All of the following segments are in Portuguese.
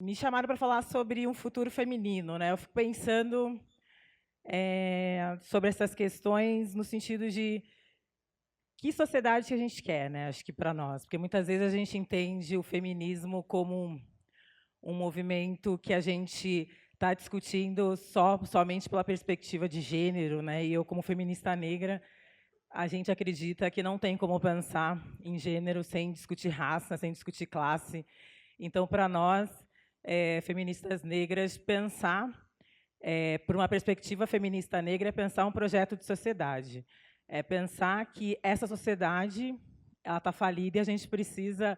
Me chamaram para falar sobre um futuro feminino, né? Eu fico pensando sobre essas questões no sentido de que sociedade que a gente quer, né? Acho que para nós, porque muitas vezes a gente entende o feminismo como um movimento que a gente está discutindo somente pela perspectiva de gênero, né? E eu, como feminista negra, a gente acredita que não tem como pensar em gênero sem discutir raça, sem discutir classe. Então, para nós, feministas negras, pensar por uma perspectiva feminista negra é pensar um projeto de sociedade. É pensar que essa sociedade ela está falida e a gente precisa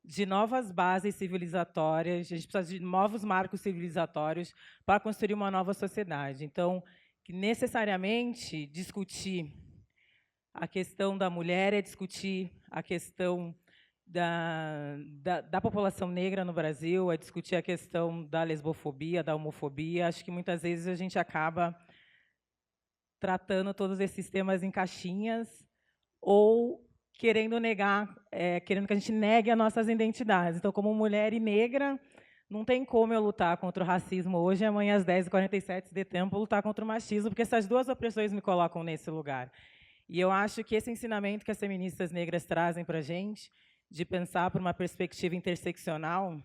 de novas bases civilizatórias, a gente precisa de novos marcos civilizatórios para construir uma nova sociedade. Então, que necessariamente discutir a questão da mulher é discutir a questão da população negra no Brasil, é discutir a questão da lesbofobia, da homofobia. Acho que muitas vezes a gente acaba tratando todos esses temas em caixinhas ou querendo negar, querendo que a gente negue as nossas identidades. Então, como mulher e negra, não tem como eu lutar contra o racismo hoje e amanhã às 10h47 se der tempo lutar contra o machismo, porque essas duas opressões me colocam nesse lugar. E eu acho que esse ensinamento que as feministas negras trazem para a gente, de pensar por uma perspectiva interseccional,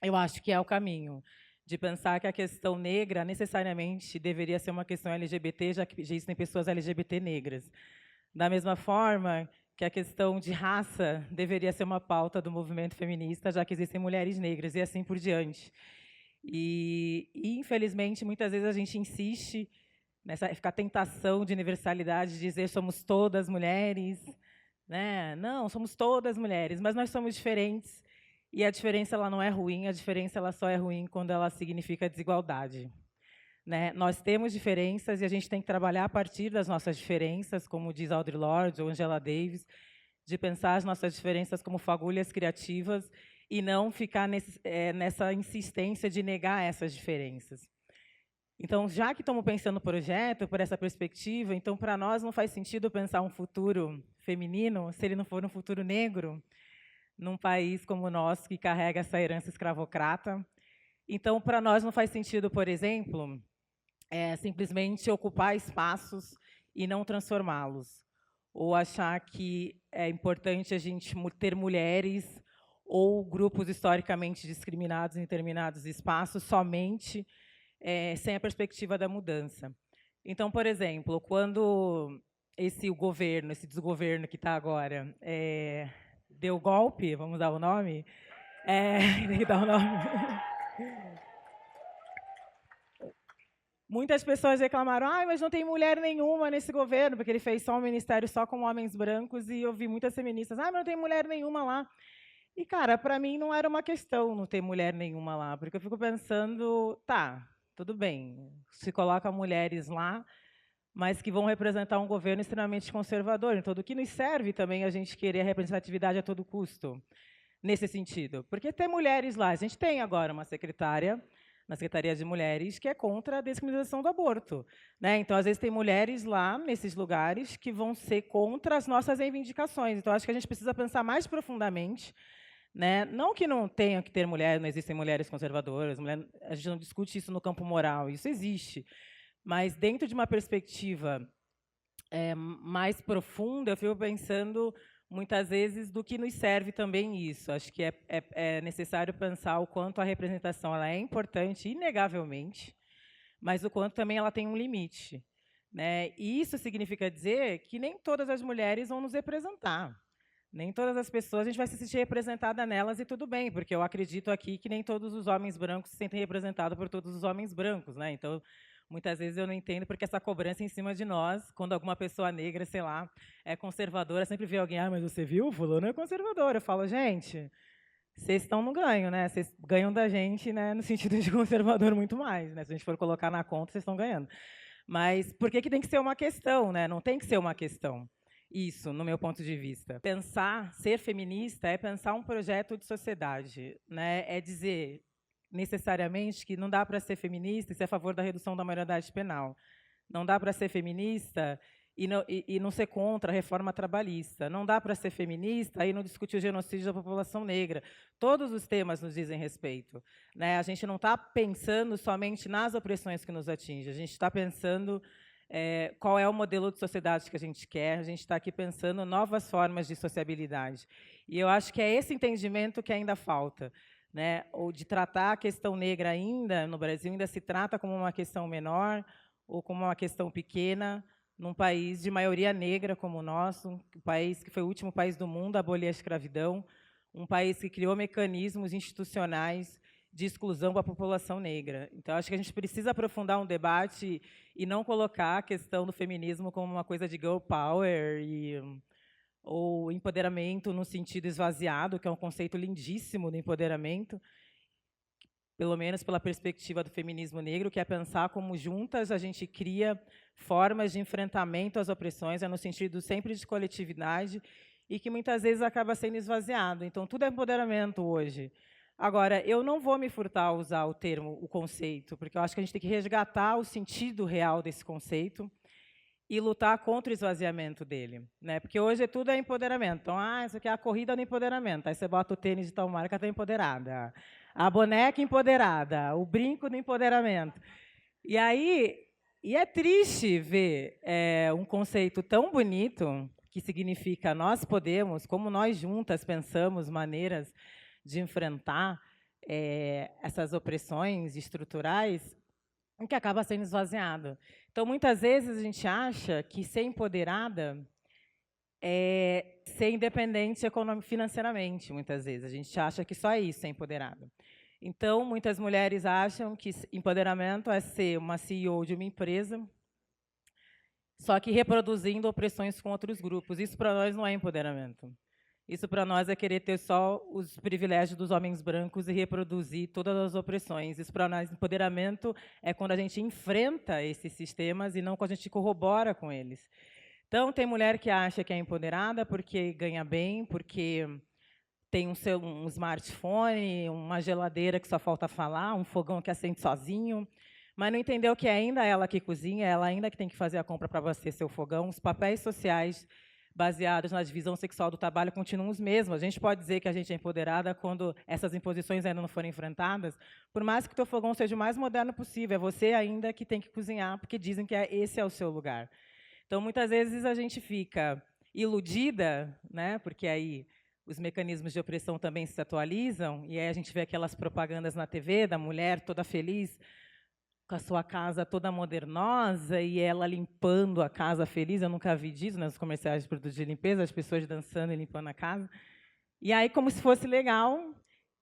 eu acho que é o caminho. De pensar que a questão negra necessariamente deveria ser uma questão LGBT, já que existem pessoas LGBT negras. Da mesma forma que a questão de raça deveria ser uma pauta do movimento feminista, já que existem mulheres negras, e assim por diante. E infelizmente, muitas vezes a gente insiste nessa ficar tentação de universalidade, de dizer somos todas mulheres, né? Não, somos todas mulheres, mas nós somos diferentes e a diferença ela não é ruim, a diferença ela só é ruim quando ela significa desigualdade, né? Nós temos diferenças e a gente tem que trabalhar a partir das nossas diferenças, como diz Audre Lorde ou Angela Davis, de pensar as nossas diferenças como fagulhas criativas e não ficar nessa insistência de negar essas diferenças. Então, já que estamos pensando no projeto, por essa perspectiva, então, para nós, não faz sentido pensar um futuro feminino se ele não for um futuro negro, num país como o nosso, que carrega essa herança escravocrata. Então, para nós, não faz sentido, por exemplo, simplesmente ocupar espaços e não transformá-los. Ou achar que é importante a gente ter mulheres ou grupos historicamente discriminados em determinados espaços somente sem a perspectiva da mudança. Então, por exemplo, quando esse desgoverno que está agora, deu golpe, vamos dar o nome, tem que dar o nome. Muitas pessoas reclamaram, mas não tem mulher nenhuma nesse governo, porque ele fez só um ministério só com homens brancos, e eu vi muitas feministas, mas não tem mulher nenhuma lá. E, cara, para mim não era uma questão não ter mulher nenhuma lá, porque eu fico pensando, tá, tudo bem, se coloca mulheres lá, mas que vão representar um governo extremamente conservador. Então, do que nos serve também a gente querer a representatividade a todo custo, nesse sentido? Porque ter mulheres lá, a gente tem agora uma secretária na Secretaria de Mulheres que é contra a descriminalização do aborto, né? Então, às vezes tem mulheres lá nesses lugares que vão ser contra as nossas reivindicações. Então, acho que a gente precisa pensar mais profundamente, né? Não que não tenha que ter mulher, não existem mulheres conservadoras, a gente não discute isso no campo moral, isso existe. Mas dentro de uma perspectiva mais profunda, eu fico pensando muitas vezes do que nos serve também isso. Acho que é necessário pensar o quanto a representação ela é importante, inegavelmente, mas o quanto também ela tem um limite, né? E isso significa dizer que nem todas as mulheres vão nos representar. Nem todas as pessoas a gente vai se sentir representada nelas e tudo bem, porque eu acredito aqui que nem todos os homens brancos se sentem representados por todos os homens brancos, né? Então, muitas vezes eu não entendo porque essa cobrança em cima de nós, quando alguma pessoa negra, sei lá, é conservadora, sempre vê alguém, mas você viu, fulano é conservador. Eu falo, gente, vocês estão no ganho, né? Vocês ganham da gente, né, no sentido de conservador muito mais, né? Se a gente for colocar na conta, vocês estão ganhando. Mas por que tem que ser uma questão, né? Não tem que ser uma questão. Isso, no meu ponto de vista. Pensar, ser feminista é pensar um projeto de sociedade, né? É dizer necessariamente que não dá para ser feminista e ser a favor da redução da maioridade penal. Não dá para ser feminista e não ser contra a reforma trabalhista. Não dá para ser feminista e não discutir o genocídio da população negra. Todos os temas nos dizem respeito, né? A gente não está pensando somente nas opressões que nos atingem, a gente está pensando qual é o modelo de sociedade que a gente quer, a gente está aqui pensando novas formas de sociabilidade. E eu acho que é esse entendimento que ainda falta, né? Ou de tratar a questão negra ainda, no Brasil, ainda se trata como uma questão menor ou como uma questão pequena, num país de maioria negra como o nosso, um país que foi o último país do mundo a abolir a escravidão, um país que criou mecanismos institucionais de exclusão para a população negra. Então, acho que a gente precisa aprofundar um debate e não colocar a questão do feminismo como uma coisa de girl power ou empoderamento no sentido esvaziado, que é um conceito lindíssimo do empoderamento, pelo menos pela perspectiva do feminismo negro, que é pensar como juntas a gente cria formas de enfrentamento às opressões, no sentido sempre de coletividade, e que muitas vezes acaba sendo esvaziado. Então, tudo é empoderamento hoje. Agora, eu não vou me furtar a usar o termo, o conceito, porque eu acho que a gente tem que resgatar o sentido real desse conceito e lutar contra o esvaziamento dele, né? Porque hoje tudo é empoderamento. Então, isso aqui é a corrida do empoderamento. Aí você bota o tênis de tal marca, está empoderada. A boneca empoderada, o brinco do empoderamento. E aí, é triste ver um conceito tão bonito, que significa nós podemos, como nós juntas pensamos maneiras de enfrentar essas opressões estruturais, que acaba sendo esvaziado. Então, muitas vezes, a gente acha que ser empoderada é ser independente financeiramente, muitas vezes. A gente acha que só isso é empoderada. Então, muitas mulheres acham que empoderamento é ser uma CEO de uma empresa, só que reproduzindo opressões com outros grupos. Isso, para nós, não é empoderamento. Isso, para nós, é querer ter só os privilégios dos homens brancos e reproduzir todas as opressões. Isso, para nós, empoderamento é quando a gente enfrenta esses sistemas e não quando a gente corrobora com eles. Então, tem mulher que acha que é empoderada porque ganha bem, porque tem um smartphone, uma geladeira que só falta falar, um fogão que acende sozinho, mas não entendeu que é ainda ela que cozinha, ela ainda que tem que fazer a compra para abastecer o fogão. Os papéis sociais baseados na divisão sexual do trabalho continuam os mesmos. A gente pode dizer que a gente é empoderada quando essas imposições ainda não forem enfrentadas, por mais que o teu fogão seja o mais moderno possível, é você ainda que tem que cozinhar, porque dizem que esse é o seu lugar. Então, muitas vezes, a gente fica iludida, né, porque aí os mecanismos de opressão também se atualizam, e aí a gente vê aquelas propagandas na TV da mulher toda feliz, com a sua casa toda modernosa e ela limpando a casa feliz. Eu nunca vi disso nos comerciais de produtos de limpeza, as pessoas dançando e limpando a casa. E aí, como se fosse legal.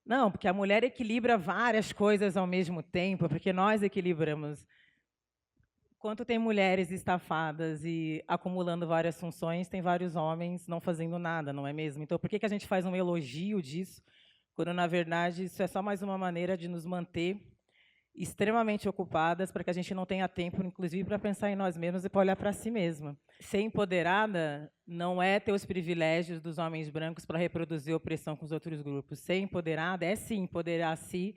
Não, porque a mulher equilibra várias coisas ao mesmo tempo, porque nós equilibramos. Enquanto tem mulheres estafadas e acumulando várias funções, tem vários homens não fazendo nada, não é mesmo? Então, por que a gente faz um elogio disso, quando, na verdade, isso é só mais uma maneira de nos manter extremamente ocupadas, para que a gente não tenha tempo, inclusive, para pensar em nós mesmos e para olhar para si mesma. Ser empoderada não é ter os privilégios dos homens brancos para reproduzir a opressão com os outros grupos. Ser empoderada é, sim, empoderar a si,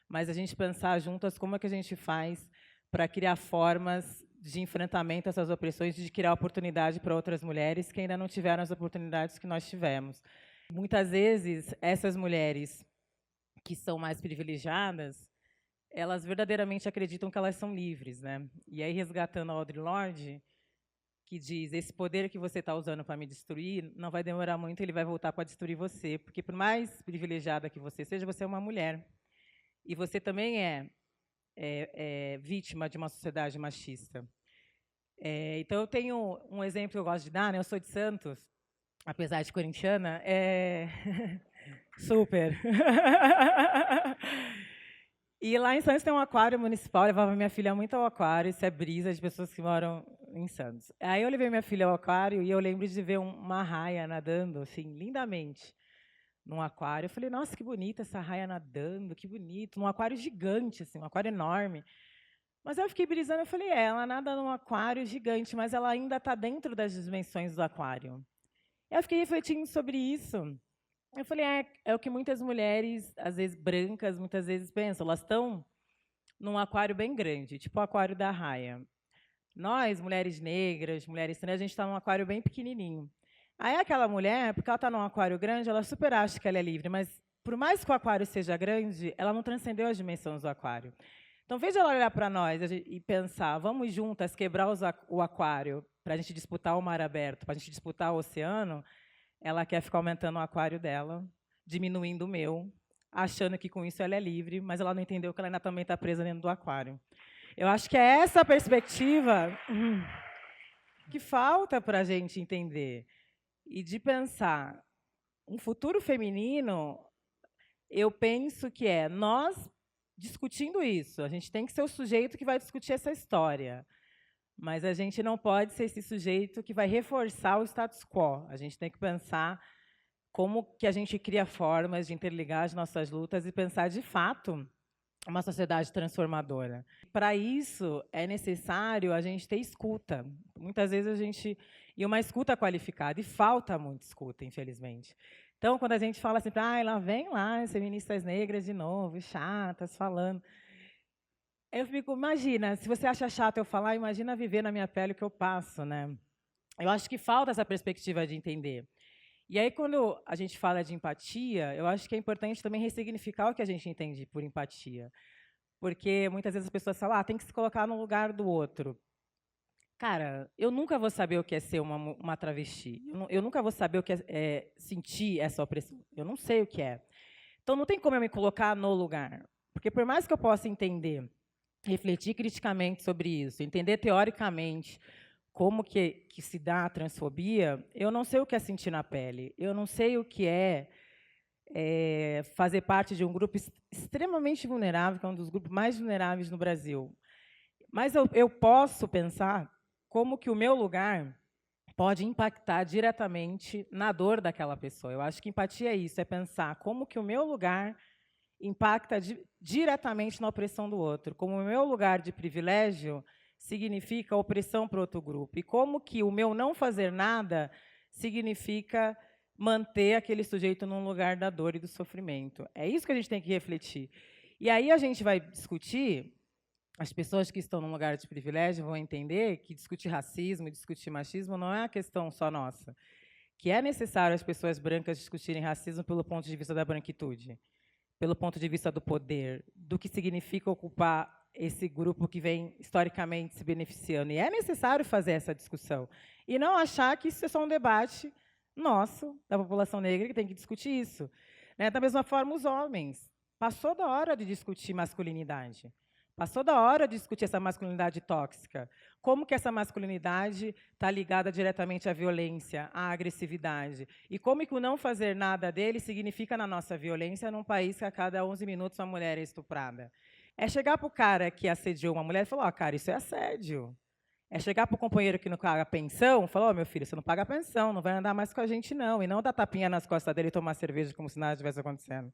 mas a gente pensar juntas como é que a gente faz para criar formas de enfrentamento a essas opressões e de criar oportunidade para outras mulheres que ainda não tiveram as oportunidades que nós tivemos. Muitas vezes, essas mulheres que são mais privilegiadas, elas verdadeiramente acreditam que elas são livres, né? E aí, resgatando a Audre Lorde, que diz: esse poder que você está usando para me destruir, não vai demorar muito, ele vai voltar para destruir você, porque por mais privilegiada que você seja, você é uma mulher. E você também é vítima de uma sociedade machista. Então, eu tenho um exemplo que eu gosto de dar, né? Eu sou de Santos, apesar de corintiana, super. E lá em Santos tem um aquário municipal, eu levava minha filha muito ao aquário, isso é brisa de pessoas que moram em Santos. Aí eu levei minha filha ao aquário e eu lembro de ver uma raia nadando, assim, lindamente, num aquário. Eu falei, nossa, que bonita essa raia nadando, que bonito, num aquário gigante, assim, um aquário enorme. Mas eu fiquei brisando, eu falei, ela nada num aquário gigante, mas ela ainda está dentro das dimensões do aquário. Eu fiquei refletindo sobre isso. Eu falei, é o que muitas mulheres, às vezes brancas, muitas vezes pensam. Elas estão num aquário bem grande, tipo o aquário da raia. Nós, mulheres negras, mulheres trans, a gente está num aquário bem pequenininho. Aí aquela mulher, porque ela está num aquário grande, ela super acha que ela é livre, mas por mais que o aquário seja grande, ela não transcendeu as dimensões do aquário. Então, veja ela olhar para nós e pensar, vamos juntas quebrar o aquário para a gente disputar o mar aberto, para a gente disputar o oceano. Ela quer ficar aumentando o aquário dela, diminuindo o meu, achando que com isso ela é livre, mas ela não entendeu que ela ainda também está presa dentro do aquário. Eu acho que é essa perspectiva que falta para a gente entender. E de pensar um futuro feminino, eu penso que é nós discutindo isso. A gente tem que ser o sujeito que vai discutir essa história. Mas a gente não pode ser esse sujeito que vai reforçar o status quo. A gente tem que pensar como que a gente cria formas de interligar as nossas lutas e pensar, de fato, uma sociedade transformadora. Para isso, é necessário a gente ter escuta. Muitas vezes a gente... E uma escuta qualificada, e falta muito escuta, infelizmente. Então, quando a gente fala assim, lá vem lá as feministas negras de novo, chatas, falando. Eu fico, imagina, se você acha chato eu falar, imagina viver na minha pele o que eu passo, né? Eu acho que falta essa perspectiva de entender. E aí, quando a gente fala de empatia, eu acho que é importante também ressignificar o que a gente entende por empatia. Porque muitas vezes as pessoas falam, tem que se colocar no lugar do outro. Cara, eu nunca vou saber o que é ser uma travesti. Eu nunca vou saber o que é sentir essa opressão. Eu não sei o que é. Então, não tem como eu me colocar no lugar. Porque, por mais que eu possa entender, refletir criticamente sobre isso, entender teoricamente como que se dá a transfobia, eu não sei o que é sentir na pele. Eu não sei o que é fazer parte de um grupo extremamente vulnerável, que é um dos grupos mais vulneráveis no Brasil. Mas eu posso pensar como que o meu lugar pode impactar diretamente na dor daquela pessoa. Eu acho que empatia é isso, é pensar como que o meu lugar impacta diretamente na opressão do outro, como o meu lugar de privilégio significa opressão para outro grupo, e como que o meu não fazer nada significa manter aquele sujeito num lugar da dor e do sofrimento. É isso que a gente tem que refletir. E aí a gente vai discutir, as pessoas que estão num lugar de privilégio vão entender que discutir racismo, discutir machismo não é uma questão só nossa, que é necessário as pessoas brancas discutirem racismo pelo ponto de vista da branquitude, pelo ponto de vista do poder, do que significa ocupar esse grupo que vem historicamente se beneficiando. E é necessário fazer essa discussão. E não achar que isso é só um debate nosso, da população negra, que tem que discutir isso. Né? Da mesma forma, os homens. Passou da hora de discutir masculinidade. Passou da hora de discutir essa masculinidade tóxica. Como que essa masculinidade está ligada diretamente à violência, à agressividade. E como que o não fazer nada dele significa na nossa violência num país que a cada 11 minutos uma mulher é estuprada. É chegar para o cara que assediou uma mulher e falar, cara, isso é assédio. É chegar para o companheiro que não paga pensão e falar, meu filho, você não paga pensão, não vai andar mais com a gente, não. E não dar tapinha nas costas dele e tomar cerveja como se nada estivesse acontecendo.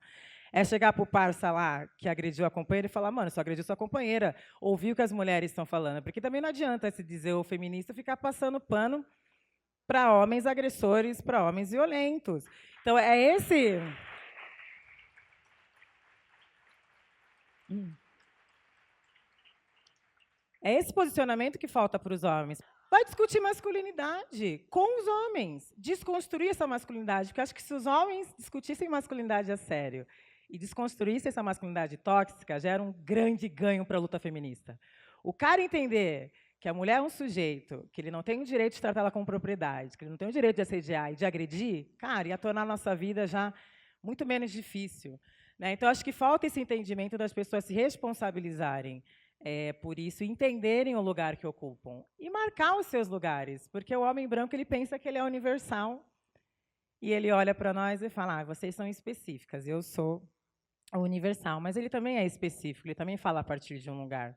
É chegar para o parça lá que agrediu a companheira e falar, mano, só agrediu sua companheira. Ouvir o que as mulheres estão falando. Porque também não adianta se dizer o feminista ficar passando pano para homens agressores, para homens violentos. Então, é esse... É esse posicionamento que falta para os homens. Vai discutir masculinidade com os homens. Desconstruir essa masculinidade. Porque acho que se os homens discutissem masculinidade a sério e desconstruíssem essa masculinidade tóxica, já era um grande ganho para a luta feminista. O cara entender que a mulher é um sujeito, que ele não tem o direito de tratá-la como propriedade, que ele não tem o direito de assediar e de agredir, cara, ia tornar a nossa vida já muito menos difícil. Né? Então, acho que falta esse entendimento das pessoas se responsabilizarem por isso, entenderem o lugar que ocupam e marcar os seus lugares, porque o homem branco ele pensa que ele é universal e ele olha para nós e fala, vocês são específicas, eu sou universal, mas ele também é específico, ele também fala a partir de um lugar,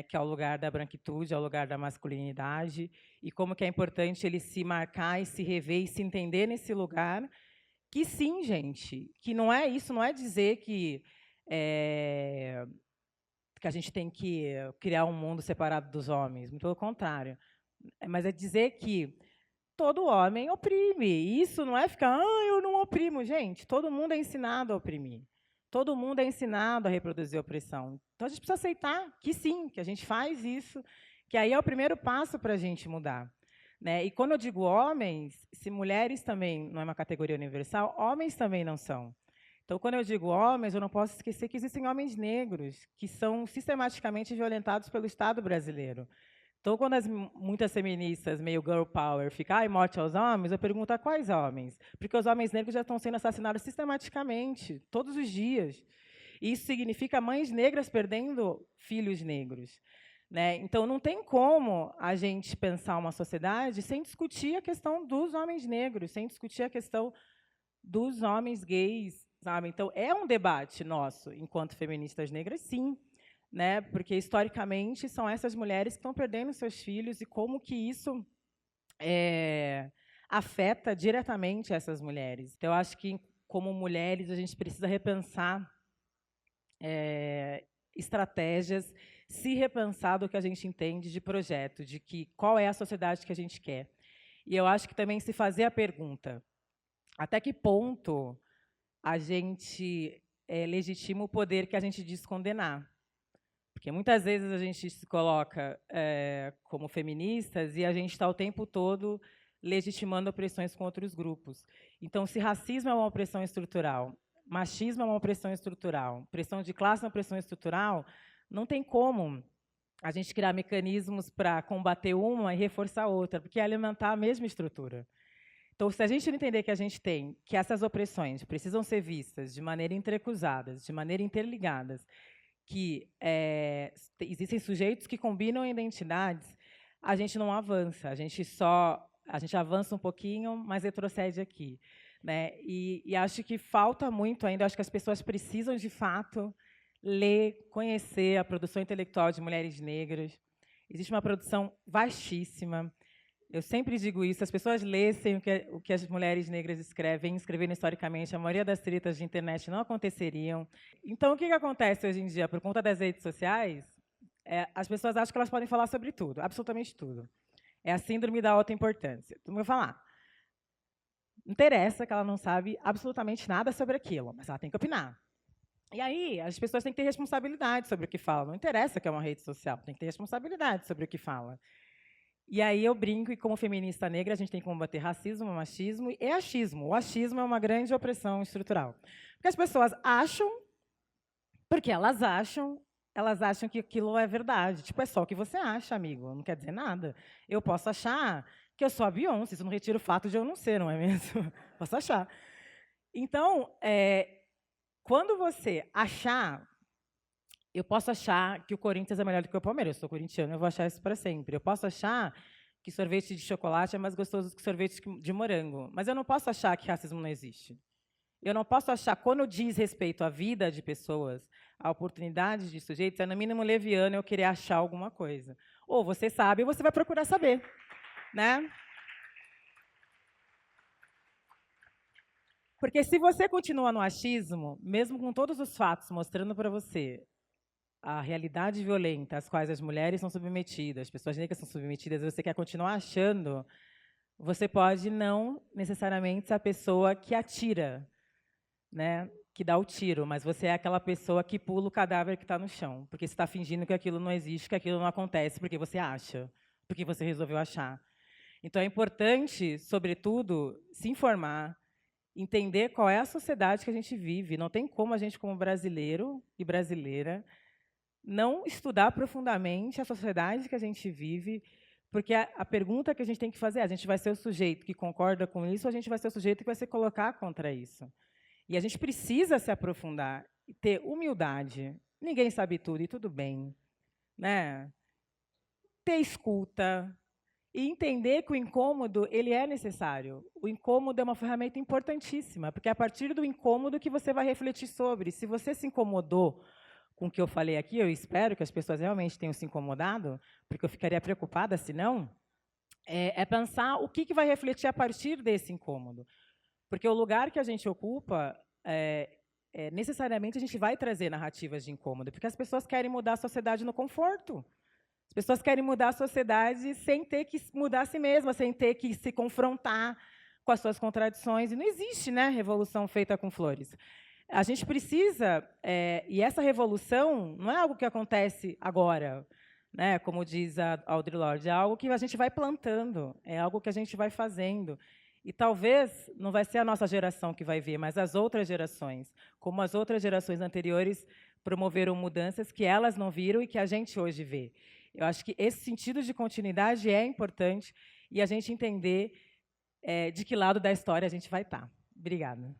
que é o lugar da branquitude, é o lugar da masculinidade, e como que é importante ele se marcar e se rever e se entender nesse lugar, que sim, gente, que não é isso, não é dizer que a gente tem que criar um mundo separado dos homens, muito pelo contrário. Mas é dizer que todo homem oprime. E isso não é ficar, eu não oprimo. Gente, todo mundo é ensinado a oprimir. Todo mundo é ensinado a reproduzir a opressão. Então, a gente precisa aceitar que sim, que a gente faz isso, que aí é o primeiro passo para a gente mudar. Né? E quando eu digo homens, se mulheres também não é uma categoria universal, homens também não são. Então, quando eu digo homens, eu não posso esquecer que existem homens negros que são sistematicamente violentados pelo Estado brasileiro. Então, quando muitas feministas, meio girl power, ficam, ai, morte aos homens, eu pergunto a quais homens? Porque os homens negros já estão sendo assassinados sistematicamente, todos os dias. E isso significa mães negras perdendo filhos negros. Né? Então, não tem como a gente pensar uma sociedade sem discutir a questão dos homens negros, sem discutir a questão dos homens gays, sabe? Então, é um debate nosso, enquanto feministas negras, sim, né? Porque, historicamente, são essas mulheres que estão perdendo seus filhos e como que isso afeta diretamente essas mulheres. Então, eu acho que, como mulheres, a gente precisa repensar estratégias, se repensar do que a gente entende de projeto, de que qual é a sociedade que a gente quer. E eu acho que também se fazer a pergunta, até que ponto a gente legitima o poder que a gente diz condenar? Porque muitas vezes a gente se coloca como feministas e a gente está o tempo todo legitimando opressões com outros grupos. Então, se racismo é uma opressão estrutural, machismo é uma opressão estrutural, pressão de classe é uma opressão estrutural, não tem como a gente criar mecanismos para combater uma e reforçar a outra, porque é alimentar a mesma estrutura. Então, se a gente não entender que a gente tem, que essas opressões precisam ser vistas de maneira entrecruzadas, de maneira interligadas, que existem sujeitos que combinam identidades, a gente não avança, a gente avança um pouquinho, mas retrocede aqui. Né? E acho que falta muito ainda, acho que as pessoas precisam, de fato, ler, conhecer a produção intelectual de mulheres negras. Existe uma produção vastíssima. Eu sempre digo isso, as pessoas lessem o que as mulheres negras escrevendo historicamente, a maioria das tretas de internet não aconteceriam. Então, o que acontece hoje em dia? Por conta das redes sociais, as pessoas acham que elas podem falar sobre tudo, absolutamente tudo. É a síndrome da alta importância. Então, eu vou falar. Não interessa que ela não sabe absolutamente nada sobre aquilo, mas ela tem que opinar. E aí, as pessoas têm que ter responsabilidade sobre o que falam. Não interessa que é uma rede social, tem que ter responsabilidade sobre o que fala. E aí eu brinco, e como feminista negra, a gente tem que combater racismo, machismo e achismo. O achismo é uma grande opressão estrutural. Porque as pessoas acham, porque elas acham que aquilo é verdade. Tipo, é só o que você acha, amigo, não quer dizer nada. Eu posso achar que eu sou a Beyoncé, isso não retira o fato de eu não ser, não é mesmo? Posso achar. Então, quando você achar... Eu posso achar que o Corinthians é melhor do que o Palmeiras. Eu sou corintiano, eu vou achar isso para sempre. Eu posso achar que sorvete de chocolate é mais gostoso que sorvete de morango. Mas eu não posso achar que racismo não existe. Eu não posso achar, quando diz respeito à vida de pessoas, à oportunidade de sujeitos, é no mínimo leviano eu querer achar alguma coisa. Ou você sabe, ou você vai procurar saber. Né? Porque se você continua no achismo, mesmo com todos os fatos mostrando para você a realidade violenta às quais as mulheres são submetidas, as pessoas negras são submetidas, e você quer continuar achando, você pode não necessariamente ser a pessoa que atira, né, que dá o tiro, mas você é aquela pessoa que pula o cadáver que está no chão, porque você está fingindo que aquilo não existe, que aquilo não acontece, porque você acha, porque você resolveu achar. Então, é importante, sobretudo, se informar, entender qual é a sociedade que a gente vive. Não tem como a gente, como brasileiro e brasileira, não estudar profundamente a sociedade que a gente vive, porque a pergunta que a gente tem que fazer é: a gente vai ser o sujeito que concorda com isso ou a gente vai ser o sujeito que vai se colocar contra isso? E a gente precisa se aprofundar e ter humildade. Ninguém sabe tudo, e tudo bem. Né? Ter escuta e entender que o incômodo ele é necessário. O incômodo é uma ferramenta importantíssima, porque é a partir do incômodo que você vai refletir sobre. Se você se incomodou com o que eu falei aqui, eu espero que as pessoas realmente tenham se incomodado, porque eu ficaria preocupada se não, pensar o que vai refletir a partir desse incômodo. Porque o lugar que a gente ocupa, necessariamente a gente vai trazer narrativas de incômodo, porque as pessoas querem mudar a sociedade no conforto. As pessoas querem mudar a sociedade sem ter que mudar a si mesma, sem ter que se confrontar com as suas contradições. E não existe, né, revolução feita com flores. A gente precisa, e essa revolução não é algo que acontece agora. né? Como diz a Audre Lorde, é algo que a gente vai plantando, é algo que a gente vai fazendo. E talvez não vai ser a nossa geração que vai ver, mas as outras gerações, como as outras gerações anteriores promoveram mudanças que elas não viram e que a gente hoje vê. Eu acho que esse sentido de continuidade é importante e a gente entender de que lado da história a gente vai estar. Obrigada.